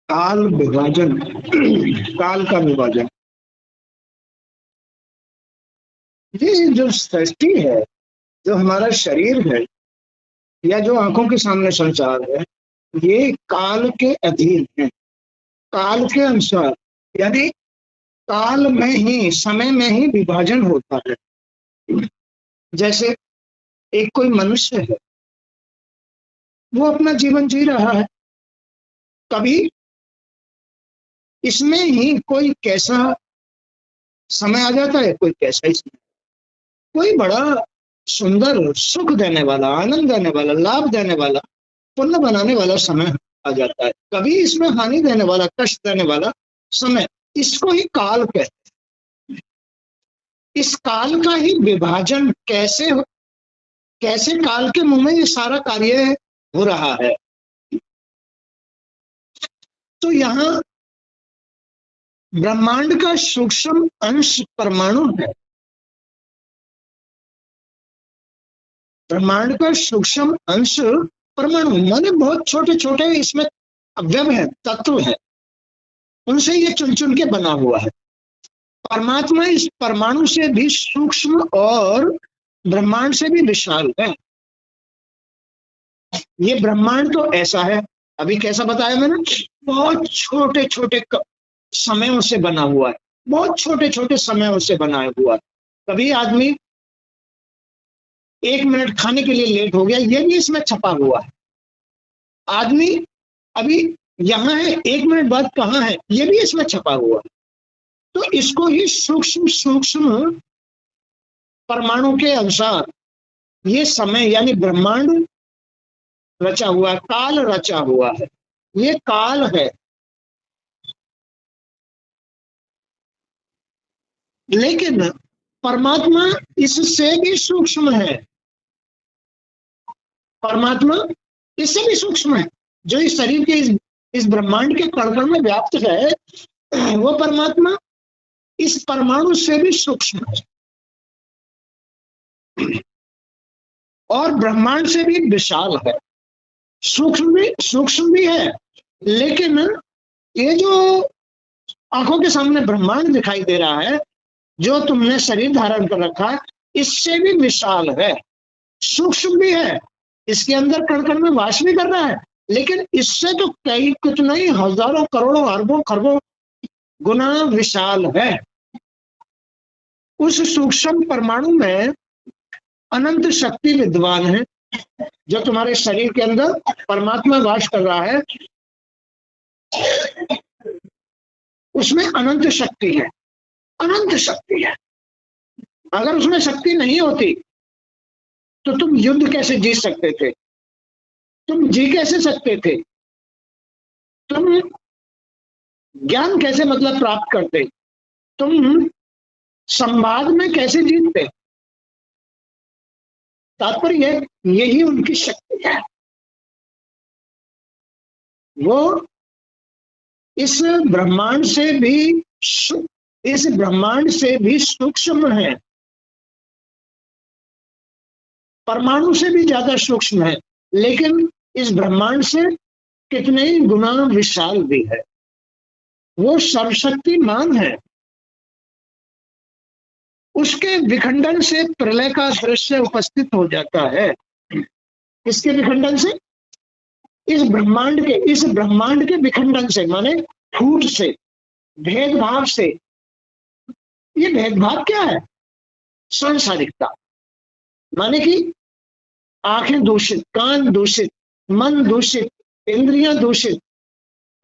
काल विभाजन। काल का विभाजन, ये जो सृष्टि है, जो हमारा शरीर है, या जो आंखों के सामने संसार है, ये काल के अधीन है, काल के अनुसार, यानी काल में ही, समय में ही विभाजन होता है। जैसे एक कोई मनुष्य है, वो अपना जीवन जी रहा है, कभी इसमें ही कोई कैसा समय आ जाता है, कोई कैसा ही समय, कोई बड़ा सुंदर सुख देने वाला, आनंद देने वाला, लाभ देने वाला, पुण्य बनाने वाला समय आ जाता है, कभी इसमें हानि देने वाला, कष्ट देने वाला समय। इसको ही काल कहते हैं। इस काल का ही विभाजन कैसे काल के मुंह में ये सारा कार्य हो रहा है। तो यहाँ ब्रह्मांड का सूक्ष्म अंश परमाणु है। ब्रह्मांड का सूक्ष्म अंश परमाणु माने बहुत छोटे छोटे इसमें अवयव है, तत्व है, उनसे ये चुन चुन के बना हुआ है। परमात्मा इस परमाणु से भी सूक्ष्म और ब्रह्मांड से भी विशाल है। ये ब्रह्मांड तो ऐसा है, अभी कैसा बताया मैंने, बहुत छोटे छोटे समयों से बना हुआ है, बहुत छोटे छोटे समयों से बना हुआ है। कभी आदमी 1 मिनट खाने के लिए लेट हो गया, ये भी इसमें छपा हुआ है। आदमी अभी यहाँ है, 1 मिनट बाद कहाँ है, ये भी इसमें छपा हुआ है। तो इसको ही सूक्ष्म सूक्ष्म परमाणु के अनुसार ये समय यानी ब्रह्मांड रचा हुआ, काल रचा हुआ है, ये काल है। लेकिन परमात्मा इससे भी सूक्ष्म है, परमात्मा इससे भी सूक्ष्म है। जो इस शरीर के इस ब्रह्मांड के कण कण में व्याप्त है, वो परमात्मा इस परमाणु से भी सूक्ष्म है और ब्रह्मांड से भी विशाल है। सूक्ष्म भी है, लेकिन ये जो आंखों के सामने ब्रह्मांड दिखाई दे रहा है, जो तुमने शरीर धारण कर रखा है, इससे भी विशाल है, सूक्ष्म भी है, इसके अंदर कण कण में वास भी कर रहा है, लेकिन इससे तो कई कितना ही हजारों करोड़ों अरबों खरबों गुना विशाल है। उस सूक्ष्म परमाणु में अनंत शक्ति विद्वान है। जो तुम्हारे शरीर के अंदर परमात्मा वास कर रहा है, उसमें अनंत शक्ति है, अनंत शक्ति है। अगर उसमें शक्ति नहीं होती तो तुम युद्ध कैसे जीत सकते थे, तुम जी कैसे सकते थे, तुम ज्ञान कैसे मतलब प्राप्त करते, तुम संवाद में कैसे जीतते। तात्पर्य यही उनकी शक्ति है, वो इस ब्रह्मांड से भी सूक्ष्म है, परमाणु से भी ज्यादा सूक्ष्म है, लेकिन इस ब्रह्मांड से कितने ही गुना विशाल भी है। वो सर्वशक्तिमान है। उसके विखंडन से प्रलय का दृश्य उपस्थित हो जाता है। इसके विखंडन से, इस ब्रह्मांड के विखंडन से माने फूट से, भेदभाव से। ये भेदभाव क्या है, सांसारिकता, माने कि आंखें दूषित, कान दूषित, मन दूषित, इंद्रियां दूषित,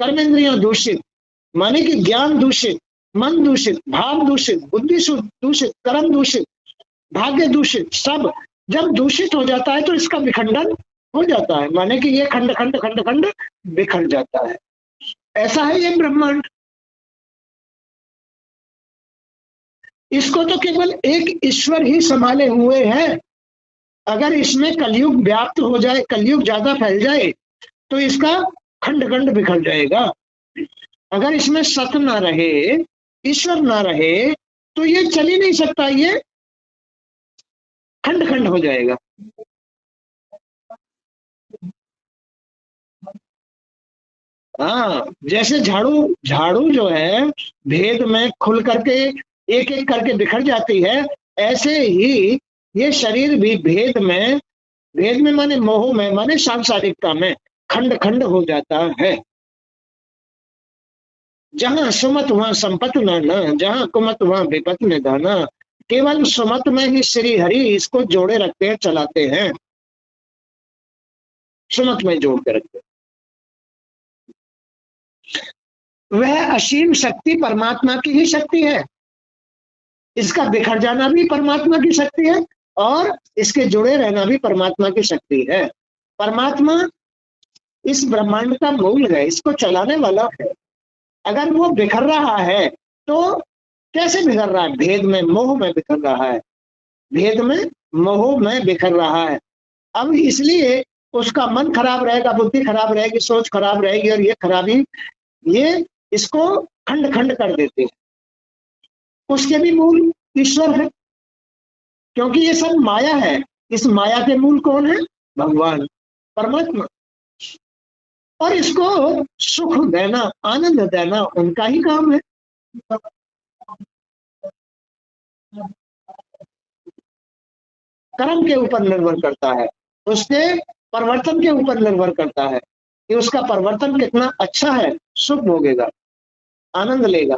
कर्मेंद्रियां दूषित, माने कि ज्ञान दूषित, मन दूषित, भाव दूषित, बुद्धि दूषित, कर्म दूषित, भाग्य दूषित, सब जब दूषित हो जाता है तो इसका विखंडन हो जाता है, माने कि ये खंड खंड खंड खंड बिखर जाता है। ऐसा है ये ब्रह्मांड। इसको तो केवल एक ईश्वर ही संभाले हुए हैं। अगर इसमें कलयुग व्याप्त हो जाए, कलयुग ज्यादा फैल जाए, तो इसका खंड खंड बिखर जाएगा। अगर इसमें सत ना रहे, ईश्वर ना रहे, तो ये चल ही नहीं सकता, ये खंड खंड हो जाएगा। हाँ, जैसे झाड़ू झाड़ू जो है भेद में खुल करके एक एक करके बिखर जाती है, ऐसे ही ये शरीर भी भेद में माने मोह में माने सांसारिकता में खंड खंड हो जाता है। जहां सुमत वहां संपत नाना, जहां कुमत वहां विपत निधाना। केवल सुमत में ही श्री हरि इसको जोड़े रखते हैं, चलाते हैं, सुमत में जोड़ के रखते हैं। वह असीम शक्ति परमात्मा की ही शक्ति है, इसका बिखर जाना भी परमात्मा की शक्ति है और इसके जुड़े रहना भी परमात्मा की शक्ति है। परमात्मा इस ब्रह्मांड का मूल है, इसको चलाने वाला है। अगर वो बिखर रहा है तो कैसे बिखर रहा है? भेद में मोह में बिखर रहा है, भेद में मोह में बिखर रहा है। अब इसलिए उसका मन खराब रहेगा, बुद्धि खराब रहेगी, सोच खराब रहेगी, और ये खराबी ये इसको खंड खंड कर देते हैं। उसके भी मूल ईश्वर है, क्योंकि ये सब माया है। इस माया के मूल कौन है? भगवान परमात्मा। और इसको सुख देना, आनंद देना उनका ही काम है। कर्म के ऊपर निर्भर करता है, उसके परिवर्तन के ऊपर निर्भर करता है कि उसका परिवर्तन कितना अच्छा है, सुख भोगेगा, आनंद लेगा।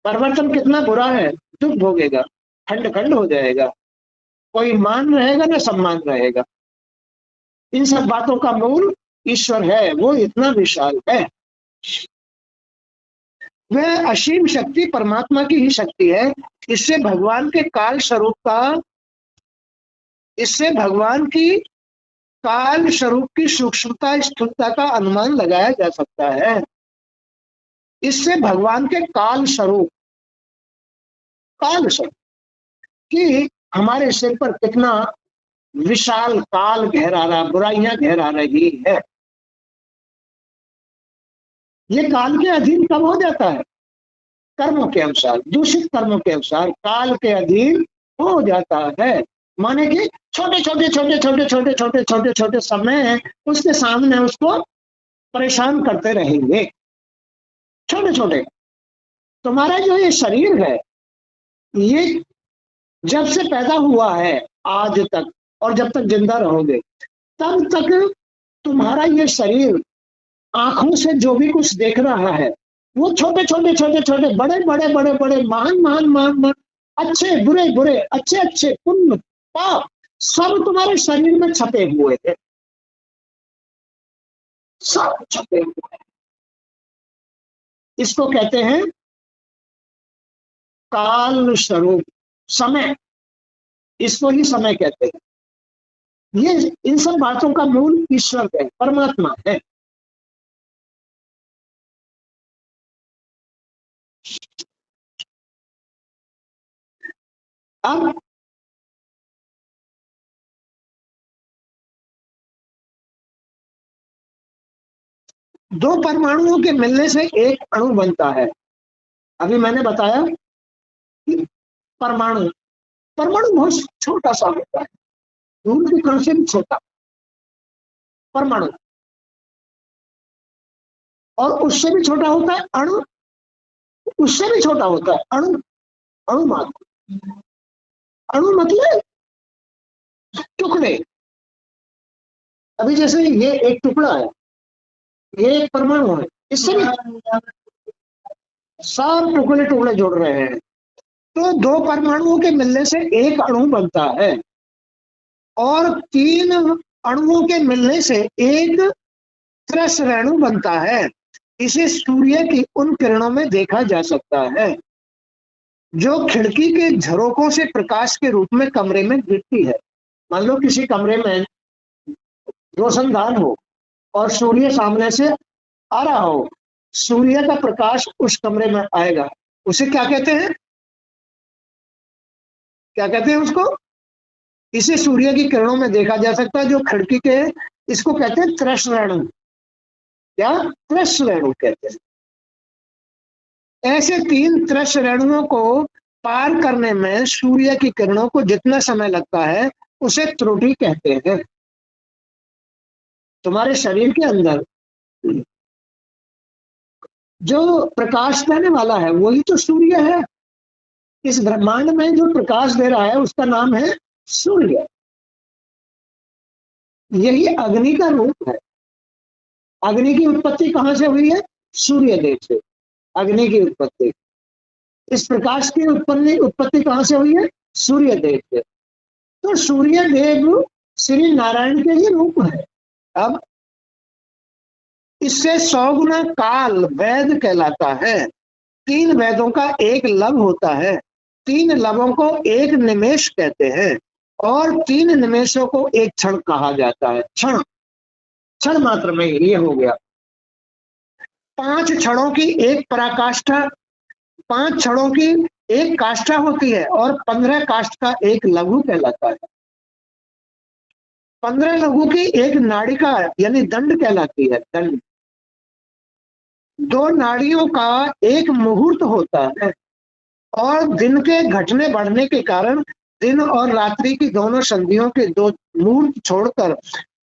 परिवर्तन कितना बुरा है, दुख भोगेगा, खंड खंड हो जाएगा, कोई मान रहेगा ना सम्मान रहेगा। इन सब बातों का मूल ईश्वर है, वो इतना विशाल है। वह असीम शक्ति परमात्मा की ही शक्ति है। इससे भगवान के काल स्वरूप का इससे भगवान की काल स्वरूप की सूक्ष्मता स्थूलता का अनुमान लगाया जा सकता है। इससे भगवान के काल स्वरूप कि हमारे सिर पर कितना विशाल काल घेरा रहा, बुराइयां घेरा रही है। ये काल के अधीन कब हो जाता है? कर्मों के अनुसार, दूषित कर्मों के अनुसार काल के अधीन हो जाता है। माने कि छोटे छोटे छोटे छोटे छोटे छोटे छोटे छोटे समय उसके सामने उसको परेशान करते रहेंगे, छोटे छोटे। तुम्हारा जो ये शरीर है, ये जब से पैदा हुआ है आज तक, और जब तक जिंदा रहोगे तब तक तुम्हारा ये शरीर आंखों से जो भी कुछ देख रहा है, वो छोटे छोटे छोटे छोटे बड़े बड़े बड़े बड़े महान महान महान महान, अच्छे बुरे बुरे, अच्छे अच्छे, पुण्य पाप, सब तुम्हारे शरीर में छपे हुए हैं, सब छपे हुए हैं। इसको कहते हैं काल स्वरूप, समय। इसको ही समय कहते हैं। ये इन सब बातों का मूल ईश्वर है, परमात्मा है। अब दो परमाणुओं के मिलने से एक अणु बनता है। अभी मैंने बताया कि परमाणु परमाणु बहुत छोटा सा होता है, धूल के कण से भी छोटा परमाणु, और उससे भी छोटा होता है अणु, उससे भी छोटा होता है अणु। अणु मात्र, अणु मतलब टुकड़े। अभी जैसे ये एक टुकड़ा है, ये एक परमाणु है, इससे भी सब टुकड़े टुकड़े जुड़ रहे हैं, तो दो परमाणुओं के मिलने से एक अणु बनता है, और तीन अणुओं के मिलने से एक त्रस रेणु बनता है। इसे सूर्य की उन किरणों में देखा जा सकता है जो खिड़की के झरोकों से प्रकाश के रूप में कमरे में गिरती है। मान लो किसी कमरे में रोशनदान हो और सूर्य सामने से आ रहा हो, सूर्य का प्रकाश उस कमरे में आएगा, उसे क्या कहते हैं? क्या कहते हैं उसको? इसे सूर्य की किरणों में देखा जा सकता है जो खिड़की के, इसको कहते हैं त्रस रेणु। क्या? त्रस रेणु कहते हैं। ऐसे तीन त्रस रेणुओं को पार करने में सूर्य की किरणों को जितना समय लगता है उसे त्रुटि कहते हैं। तुम्हारे शरीर के अंदर जो प्रकाश देने वाला है वही तो सूर्य है। इस ब्रह्मांड में जो प्रकाश दे रहा है उसका नाम है सूर्य। यही अग्नि का रूप है। अग्नि की उत्पत्ति कहां से हुई है? सूर्य देव से अग्नि की उत्पत्ति। इस प्रकाश की उत्पत्ति कहां से हुई है? सूर्य देव से। तो सूर्य देव श्री नारायण के ही रूप है। अब इससे 100 गुना काल वेद कहलाता है। 3 वेदों का एक लब होता है। 3 लबों को एक निमेष कहते हैं और 3 निमेषों को एक क्षण कहा जाता है। क्षण, क्षण मात्र में ये हो गया। 5 क्षणों की एक पराकाष्ठा, 5 क्षणों की एक काष्ठा होती है और 15 काष्ठ का एक लघु कहलाता है। 15 लघु की एक नाड़िका यानी दंड कहलाती है। दंड 2 नाड़ियों का एक मुहूर्त होता है और दिन के घटने बढ़ने के कारण दिन और रात्रि की दोनों संधियों के 2 मुहूर्त छोड़कर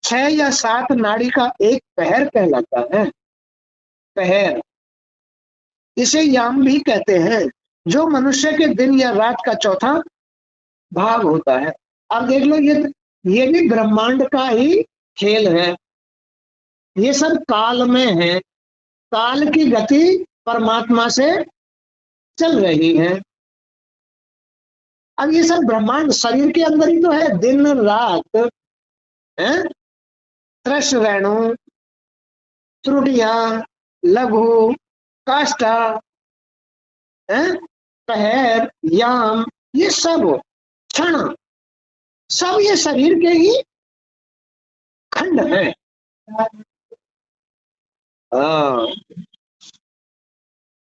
6 या 7 नाड़ी का एक पहर कहलाता है। पहर, इसे याम भी कहते हैं, जो मनुष्य के दिन या रात का चौथा भाग होता है। अब देख लो, ये भी ब्रह्मांड का ही खेल है। ये सब काल में है। काल की गति परमात्मा से चल रही है। अब ये सब ब्रह्मांड शरीर के अंदर ही तो है। दिन रात है, त्रश रेणु, त्रुटियां, लघु, काष्ठा, पहर, याम, ये सब क्षण, सब ये शरीर के ही खंड है।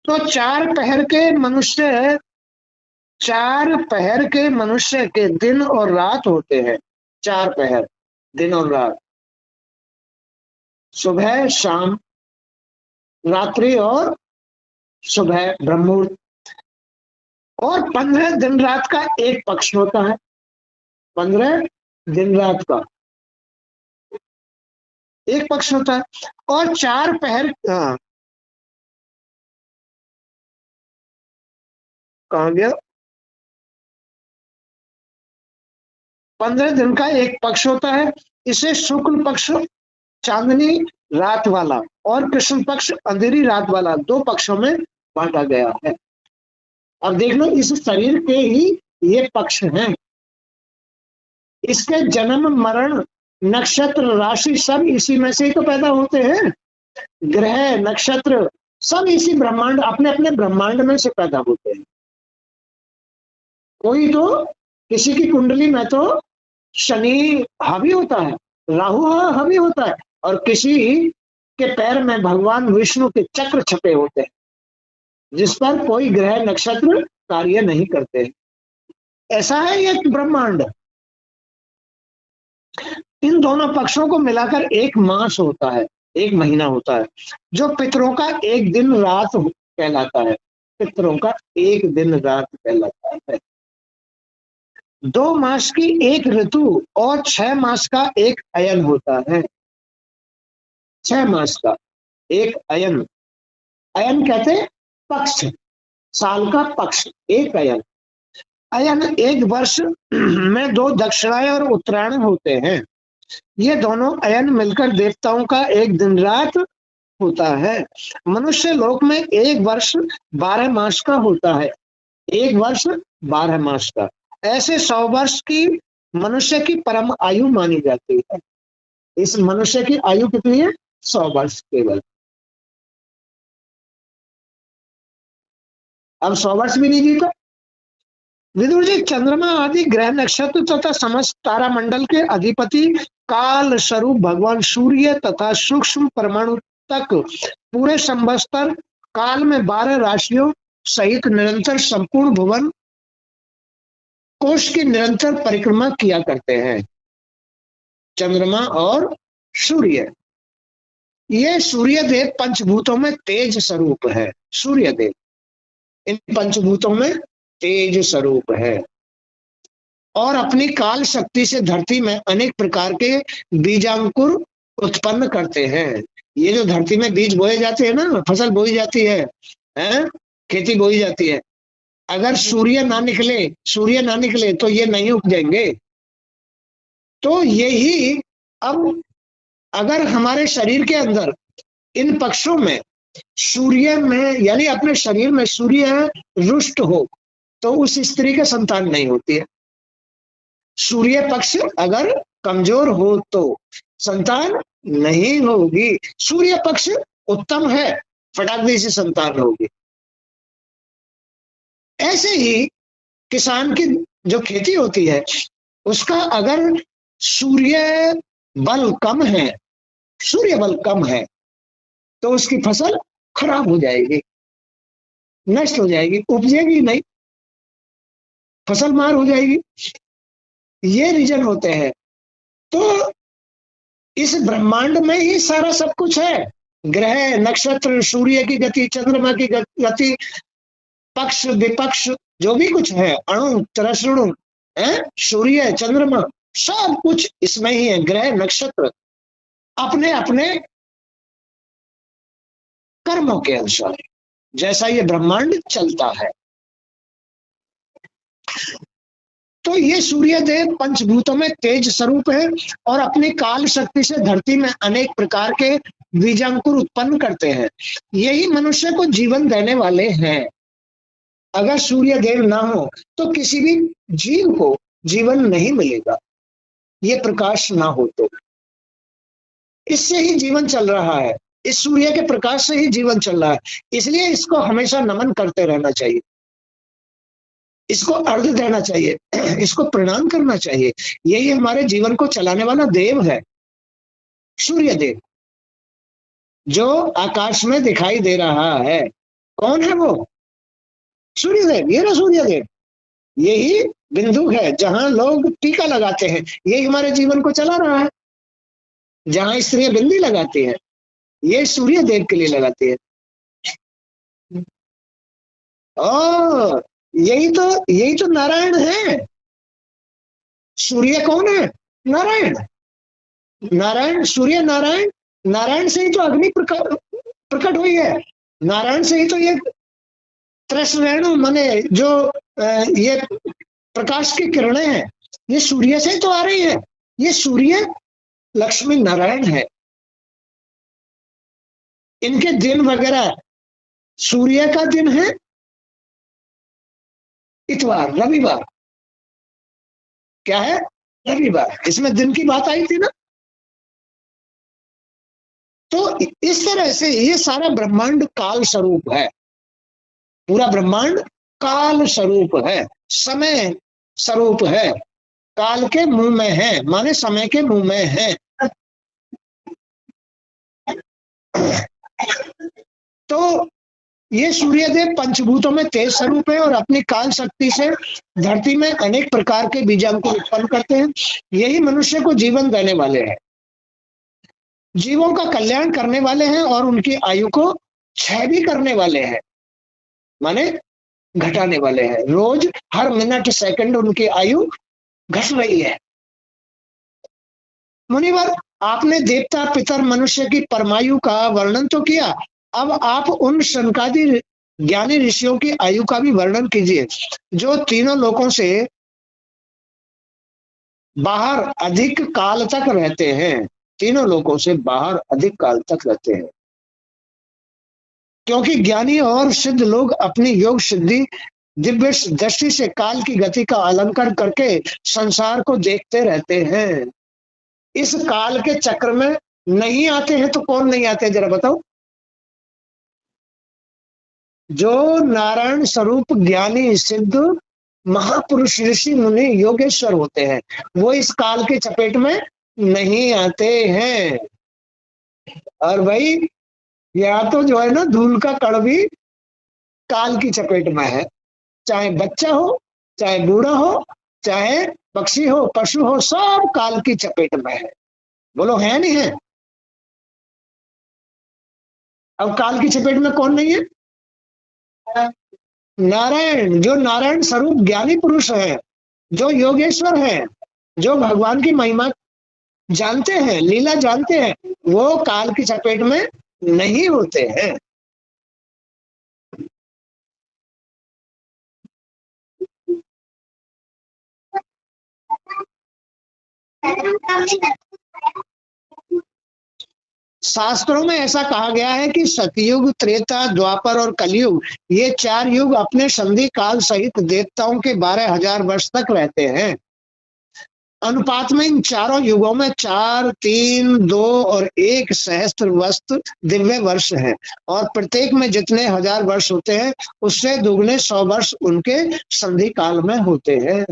तो 4 पहर के मनुष्य के दिन और रात होते हैं। 4 पहर, दिन और रात, सुबह शाम, रात्रि और सुबह ब्रह्ममुहूर्त। और 15 दिन रात का एक पक्ष होता है। 15 दिन रात का एक पक्ष होता है और 4 पहर कहाँ गया? 15 दिन का एक पक्ष होता है। इसे शुक्ल पक्ष चांदनी रात वाला और कृष्ण पक्ष अंधेरी रात वाला 2 पक्षों में बांटा गया है। अब देख लो, इस शरीर के ही ये पक्ष हैं। इसके जन्म मरण नक्षत्र राशि सब इसी में से ही तो पैदा होते हैं। ग्रह नक्षत्र सब इसी ब्रह्मांड, अपने अपने ब्रह्मांड में से पैदा होते हैं। कोई तो, किसी की कुंडली में तो शनि हावी होता है, राहु हावी होता है, और किसी के पैर में भगवान विष्णु के चक्र छपे होते हैं, जिस पर कोई ग्रह नक्षत्र कार्य नहीं करते। ऐसा है ये ब्रह्मांड। इन दोनों पक्षों को मिलाकर एक मास होता है, एक महीना होता है, जो पितरों का एक दिन रात कहलाता है। पितरों का एक दिन रात कहलाता है। 2 मास की एक ऋतु और 6 मास का एक अयन होता है। 6 मास का एक अयन, अयन कहते पक्ष, साल का पक्ष, एक अयन। अयन एक वर्ष में 2 दक्षिणायन और उत्तरायण होते हैं। ये दोनों अयन मिलकर देवताओं का एक दिन रात होता है। मनुष्य लोक में एक वर्ष 12 मास का होता है। एक वर्ष 12 मास का। ऐसे 100 वर्ष की मनुष्य की परम आयु मानी जाती है। इस मनुष्य की आयु कितनी है? 100 वर्ष केवल। अब 100 वर्ष भी नहीं जीता। विदुर जी, चंद्रमा आदि ग्रह नक्षत्र तथा समस्त तारा मंडल के अधिपति काल स्वरूप भगवान सूर्य तथा सूक्ष्म परमाणु तक पूरे संवत्सर काल में 12 राशियों सहित निरंतर संपूर्ण भुवन कोश की निरंतर परिक्रमा किया करते हैं। चंद्रमा और सूर्य, ये सूर्य देव पंचभूतों में तेज स्वरूप है। सूर्य देव इन पंचभूतों में तेज स्वरूप है और अपनी काल शक्ति से धरती में अनेक प्रकार के बीजांकुर उत्पन्न करते हैं। ये जो धरती में बीज बोए जाते हैं ना, फसल बोई जाती है, खेती बोई जाती है, अगर सूर्य ना निकले तो ये नहीं उपजेंगे। तो यही, अब अगर हमारे शरीर के अंदर इन पक्षों में सूर्य में, यानी अपने शरीर में सूर्य रुष्ट हो तो उस स्त्री के संतान नहीं होती है। सूर्य पक्ष अगर कमजोर हो तो संतान नहीं होगी। सूर्य पक्ष उत्तम है, फटाक से संतान होगी। ऐसे ही किसान की जो खेती होती है उसका अगर सूर्य बल कम है तो उसकी फसल खराब हो जाएगी, नष्ट हो जाएगी, उपजेगी नहीं, फसल मार हो जाएगी। ये रीजन होते हैं। तो इस ब्रह्मांड में ही सारा सब कुछ है। ग्रह, नक्षत्र, सूर्य की गति, चंद्रमा की गति, पक्ष विपक्ष, जो भी कुछ है, अणु तरसणु, सूर्य, चंद्रमा, सब कुछ इसमें ही है। ग्रह, नक्षत्र अपने अपने कर्मों के अनुसार जैसा ये ब्रह्मांड चलता है। तो ये सूर्य देव पंचभूतों में तेज स्वरूप है और अपनी काल शक्ति से धरती में अनेक प्रकार के बीजांकुर उत्पन्न करते हैं। यही मनुष्य को जीवन देने वाले हैं। अगर सूर्य देव ना हो तो किसी भी जीव को जीवन नहीं मिलेगा, ये प्रकाश ना हो तो। इससे ही जीवन चल रहा है, इस सूर्य के प्रकाश से ही जीवन चल रहा है। इसलिए इसको हमेशा नमन करते रहना चाहिए, इसको अर्घ्य देना चाहिए, इसको प्रणाम करना चाहिए। यही हमारे जीवन को चलाने वाला देव है, सूर्य देव, जो आकाश में दिखाई दे रहा है। कौन है वो? सूर्य देव। ये ना सूर्य देव, यही बिंदु है जहां लोग टीका लगाते हैं। यही हमारे जीवन को चला रहा है। जहां स्त्रियां बिंदी लगाती है, ये सूर्य देव के लिए लगाती है। और यही तो नारायण है। सूर्य कौन है? नारायण। नारायण, सूर्य नारायण, नारायण से ही तो अग्नि प्रकट हुई है। नारायण से ही तो ये त्रैश्रेणु माने जो ये प्रकाश की किरणें हैं, ये सूर्य से तो आ रही है। ये सूर्य लक्ष्मी नारायण है। इनके दिन वगैरह, सूर्य का दिन है इतवार, रविवार। क्या है? रविवार। इसमें दिन की बात आई थी ना। तो इस तरह से ये सारा ब्रह्मांड काल स्वरूप है। पूरा ब्रह्मांड काल स्वरूप है, समय स्वरूप है, काल के मुंह में है, माने समय के मुंह में है। तो ये सूर्यदेव पंचभूतों में तेज स्वरूप है और अपनी काल शक्ति से धरती में अनेक प्रकार के बीजांकुर उत्पन्न करते हैं। यही मनुष्य को जीवन देने वाले हैं, जीवों का कल्याण करने वाले हैं और उनकी आयु को क्षय भी करने वाले हैं, माने घटाने वाले हैं। रोज हर मिनट सेकंड उनकी आयु घट रही है। मुनिवर, आपने देवता, पितर, मनुष्य की परमायु का वर्णन तो किया, अब आप उन शनकादि ज्ञानी ऋषियों की आयु का भी वर्णन कीजिए, जो तीनों लोकों से बाहर अधिक काल तक रहते हैं। तीनों लोकों से बाहर अधिक काल तक रहते हैं, क्योंकि ज्ञानी और सिद्ध लोग अपनी योग सिद्धि दिव्य दृष्टि से काल की गति का अलंकार करके संसार को देखते रहते हैं। इस काल के चक्र में नहीं आते हैं तो कौन नहीं आते, जरा बताओ? जो नारायण स्वरूप ज्ञानी सिद्ध महापुरुष ऋषि मुनि योगेश्वर होते हैं, वो इस काल के चपेट में नहीं आते हैं। और भाई यहाँ तो जो है ना, धूल का कण भी काल की चपेट में है। चाहे बच्चा हो, चाहे बूढ़ा हो, चाहे पक्षी हो, पशु हो, सब काल की चपेट में है। बोलो है नहीं है? अब काल की चपेट में कौन नहीं है? नारायण, जो नारायण स्वरूप ज्ञानी पुरुष है, जो योगेश्वर है, जो भगवान की महिमा जानते हैं, लीला जानते हैं, वो काल की चपेट में नहीं होते हैं। शास्त्रों में ऐसा कहा गया है कि सतयुग, त्रेता, द्वापर और कलयुग, ये 4 युग अपने संधि काल सहित देवताओं के 12,000 वर्ष तक रहते हैं। अनुपात में इन चारों युगों में 4, 3, 2 और 1 सहस्त्र वस्त दिव्य वर्ष है, और प्रत्येक में जितने 1000 वर्ष होते हैं उससे दुगने 100 वर्ष उनके संधि काल में होते हैं।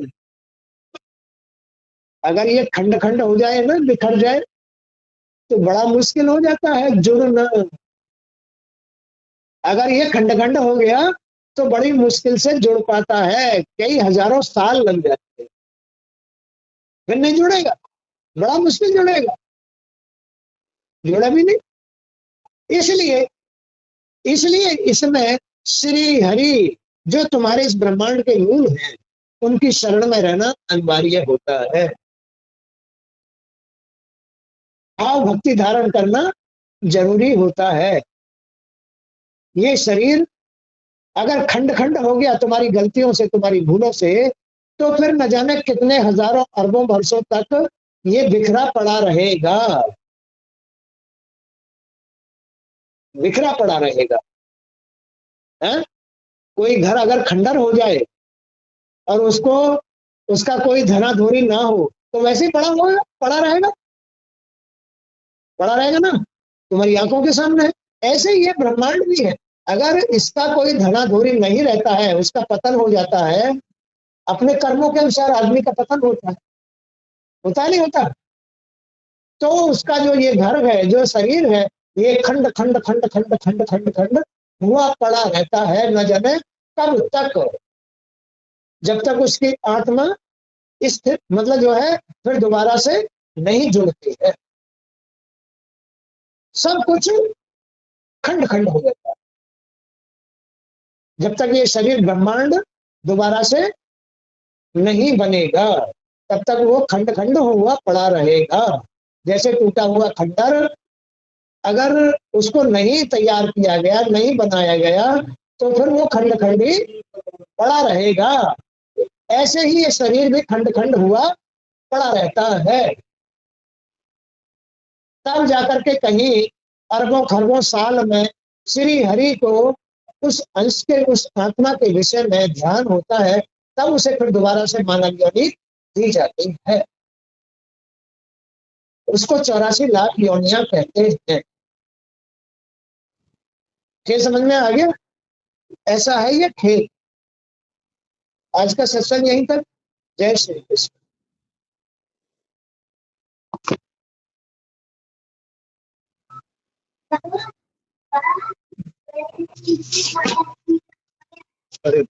अगर ये खंड खंड हो जाए ना, बिखर जाए, तो बड़ा मुश्किल हो जाता है जुड़ना। अगर ये खंड खंड हो गया तो बड़ी मुश्किल से जुड़ पाता है, कई हजारों साल लग जाते हैं, फिर नहीं जुड़ेगा, बड़ा मुश्किल जुड़ेगा, जुड़ा भी नहीं। इसलिए इसलिए इसमें श्री हरि, जो तुम्हारे इस ब्रह्मांड के मूल हैं, उनकी शरण में रहना अनिवार्य होता है। भाव भक्ति धारण करना जरूरी होता है। ये शरीर अगर खंड खंड हो गया तुम्हारी गलतियों से, तुम्हारी भूलों से, तो फिर न जाने कितने हजारों अरबों वर्षों तक ये बिखरा पड़ा रहेगा, बिखरा पड़ा रहेगा। है? कोई घर अगर खंडर हो जाए और उसको, उसका कोई धनाधोरी ना हो, तो वैसे ही पड़ा होगा, पड़ा रहेगा, पड़ा रहेगा ना, तुम्हारी आंखों के सामने। ऐसे ही ये ब्रह्मांड भी है, अगर इसका कोई धनाधोरी नहीं रहता है, उसका पतन हो जाता है, अपने कर्मों के अनुसार आदमी का पतन होता है नहीं होता, तो उसका जो ये घर है, जो शरीर है, ये खंड खंड खंड खंड खंड खंड खंड हुआ पड़ा रहता है, न जाने कब तक, जब तक उसकी आत्मा स्थिर, मतलब जो है, फिर दोबारा से नहीं जुड़ती है। सब कुछ खंड खंड हो जाता है, जब तक ये शरीर ब्रह्मांड दोबारा से नहीं बनेगा, तब तक वो खंड खंड हुआ पड़ा रहेगा। जैसे टूटा हुआ खंडर, अगर उसको नहीं तैयार किया गया, नहीं बनाया गया, तो फिर वो खंड खंड ही पड़ा रहेगा। ऐसे ही ये शरीर भी खंड खंड हुआ पड़ा रहता है। तब जाकर के कहीं अरबों खरबों साल में श्री हरि को उस अंश के, उस आत्मा के विषय में ध्यान होता है, तब उसे फिर दोबारा से मानव योनि दी जाती है। उसको 84 लाख योनियां कहते हैं। खेल समझ में आ गया? ऐसा है ये खेल। आज का सत्संग यहीं तक। जय श्री कृष्ण। अरे